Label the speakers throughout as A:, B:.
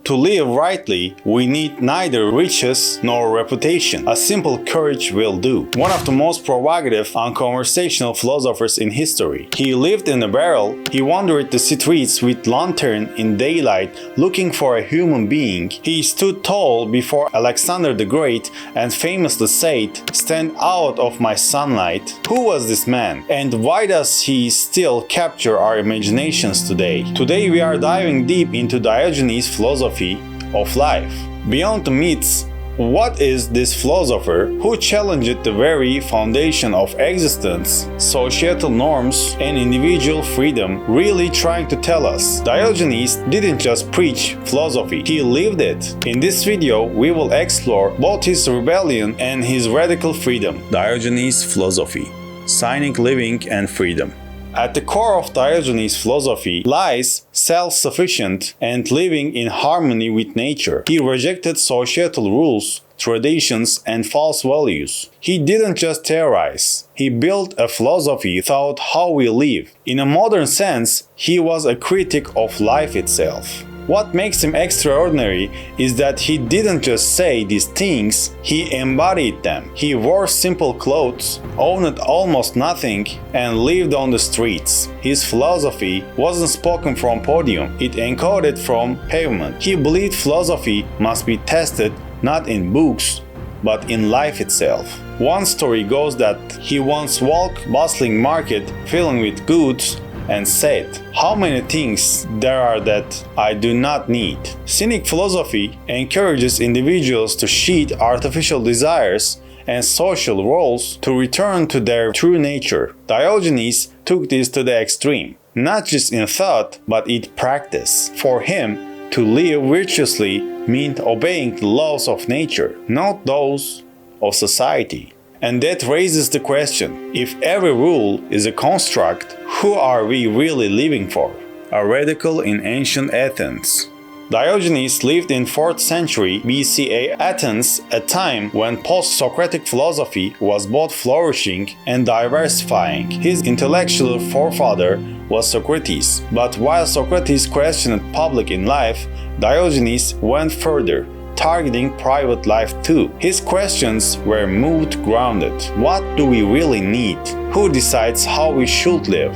A: To live rightly, we need neither riches nor reputation. A simple courage will do. One of the most provocative and conversational philosophers in history. He lived in a barrel. He wandered the streets with lantern in daylight, looking for a human being. He stood tall before Alexander the Great and famously said, "Stand out of my sunlight." Who was this man? And why does he still capture our imaginations today? Today we are diving deep into Diogenes' philosophy of life. Beyond the myths, what is this philosopher who challenged the very foundation of existence, societal norms, and individual freedom, really trying to tell us? Diogenes didn't just preach philosophy, he lived it. In this video, we will explore both his rebellion and his radical freedom. Diogenes' philosophy: Cynic living and freedom. At the core of Diogenes' philosophy lies self-sufficient and living in harmony with nature. He rejected societal rules, traditions, and false values. He didn't just theorize. He built a philosophy throughout how we live. In a modern sense, he was a critic of life itself. What makes him extraordinary is that he didn't just say these things, he embodied them. He wore simple clothes, owned almost nothing, and lived on the streets. His philosophy wasn't spoken from podium, it encoded from pavement. He believed philosophy must be tested not in books, but in life itself. One story goes that he once walked bustling market filling with goods and said, "How many things there are that I do not need." Cynic philosophy encourages individuals to shed artificial desires and social roles to return to their true nature. Diogenes took this to the extreme, not just in thought, but in practice. For him, to live virtuously meant obeying the laws of nature, not those of society. And that raises the question, if every rule is a construct, who are we really living for? A radical in ancient Athens. Diogenes lived in 4th century BCE Athens, a time when post-Socratic philosophy was both flourishing and diversifying. His intellectual forefather was Socrates, but while Socrates questioned public in life, Diogenes went further, targeting private life too. His questions were mood grounded. What do we really need? Who decides how we should live?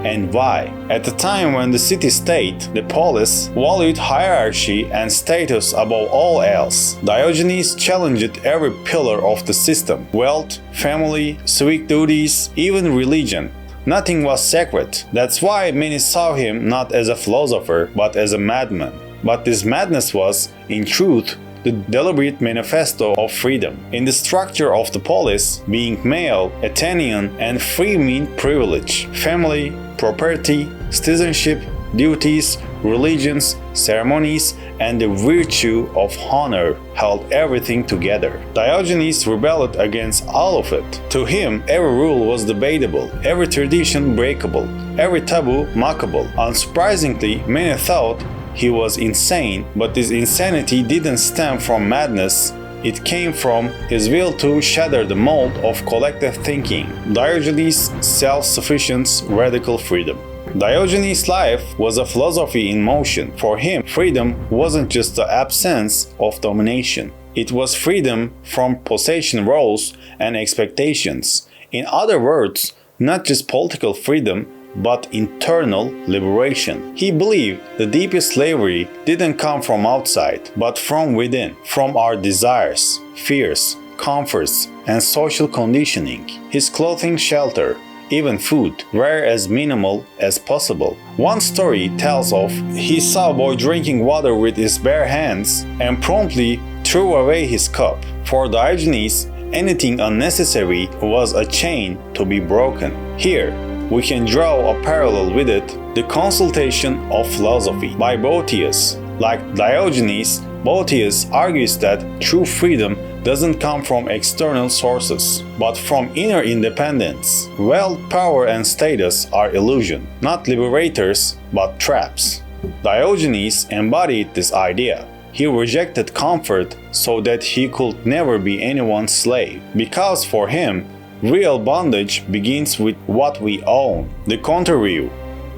A: And why? At the time when the city-state, the polis, valued hierarchy and status above all else, Diogenes challenged every pillar of the system: wealth, family, civic duties, even religion. Nothing was sacred. That's why many saw him not as a philosopher, but as a madman. But this madness was, in truth, the deliberate manifesto of freedom. In the structure of the polis, being male, Athenian, and free meant privilege, family, property, citizenship, duties, religions, ceremonies, and the virtue of honor held everything together. Diogenes rebelled against all of it. To him, every rule was debatable, every tradition breakable, every taboo mockable. Unsurprisingly, many thought he was insane, but this insanity didn't stem from madness, it came from his will to shatter the mold of collective thinking. Diogenes' self-sufficiency, radical freedom. Diogenes' life was a philosophy in motion. For him, freedom wasn't just the absence of domination. It was freedom from possession roles and expectations. In other words, not just political freedom, but internal liberation. He believed the deepest slavery didn't come from outside, but from within, from our desires, fears, comforts, and social conditioning. His clothing, shelter, even food were as minimal as possible. One story tells of he saw a boy drinking water with his bare hands and promptly threw away his cup. For Diogenes, anything unnecessary was a chain to be broken. Here, we can draw a parallel with it, the Consultation of Philosophy by Boethius. Like Diogenes, Boethius argues that true freedom doesn't come from external sources, but from inner independence. Wealth, power, and status are illusion, not liberators, but traps. Diogenes embodied this idea. He rejected comfort so that he could never be anyone's slave, because for him, real bondage begins with what we own. The counter view,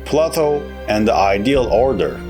A: Plato and the ideal order.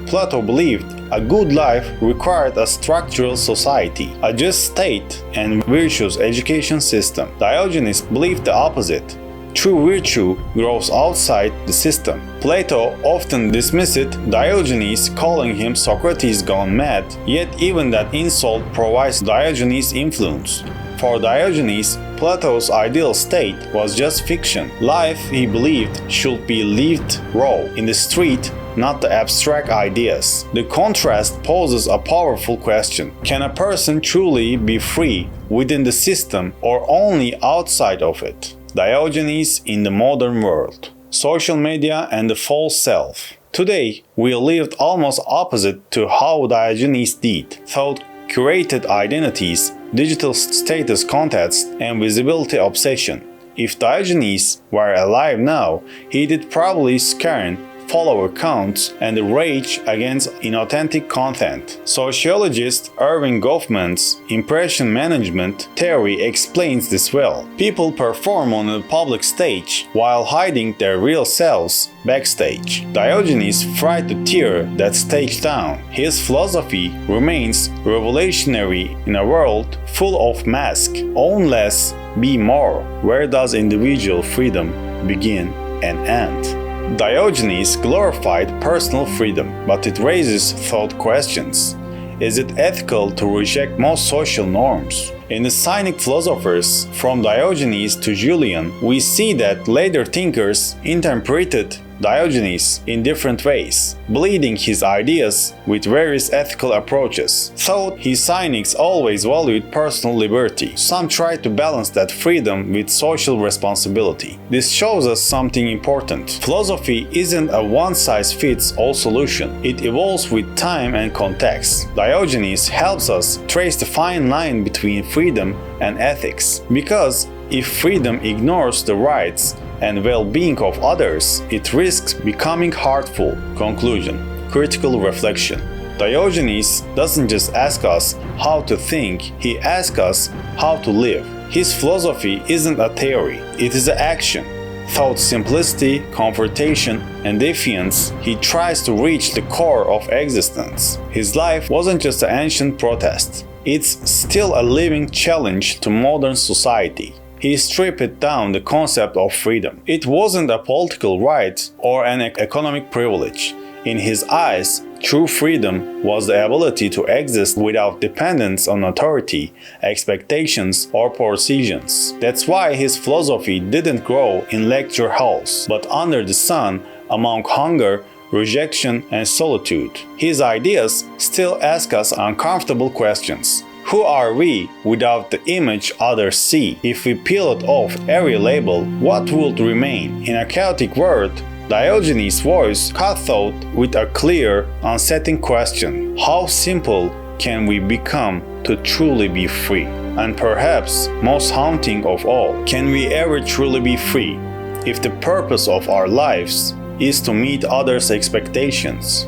A: Plato believed A good life required a structural society, a just state, and virtuous education system. Diogenes believed the opposite. True virtue grows outside the system. Plato often dismissed Diogenes, calling him Socrates gone mad, yet even that insult provides Diogenes' influence. For Diogenes, Plato's ideal state was just fiction. Life, he believed, should be lived raw, in the street, not the abstract ideas. The contrast poses a powerful question. Can a person truly be free within the system or only outside of it? Diogenes in the modern world. Social media and the false self. Today, we lived almost opposite to how Diogenes did. Thought curated identities, digital status contests, and visibility obsession. If Diogenes were alive now, he did probably scorn follower counts and rage against inauthentic content. Sociologist Erving Goffman's impression management theory explains this well. People perform on a public stage while hiding their real selves backstage. Diogenes tried to tear that stage down. His philosophy remains revolutionary in a world full of masks. Own less, be more. Where does individual freedom begin and end? Diogenes glorified personal freedom, but it raises thought questions. Is it ethical to reject most social norms? In the Cynic philosophers, from Diogenes to Julian, we see that later thinkers interpreted Diogenes in different ways, bleeding his ideas with various ethical approaches. Thought his Cynics always valued personal liberty. Some tried to balance that freedom with social responsibility. This shows us something important. Philosophy isn't a one-size-fits-all solution. It evolves with time and context. Diogenes helps us trace the fine line between freedom and ethics, because if freedom ignores the rights and well-being of others, it risks becoming hurtful. Conclusion. Critical reflection. Diogenes doesn't just ask us how to think, he asks us how to live. His philosophy isn't a theory, it is an action. Thought simplicity, confrontation, and defiance, he tries to reach the core of existence. His life wasn't just an ancient protest, it's still a living challenge to modern society. He stripped down the concept of freedom. It wasn't a political right or an economic privilege. In his eyes, true freedom was the ability to exist without dependence on authority, expectations, or positions. That's why his philosophy didn't grow in lecture halls, but under the sun, among hunger, rejection, and solitude. His ideas still ask us uncomfortable questions. Who are we without the image others see? If we peeled off every label, what would remain? In a chaotic world, Diogenes' voice cut thought with a clear, unsettling question. How simple can we become to truly be free? And perhaps most haunting of all, can we ever truly be free if the purpose of our lives is to meet others' expectations?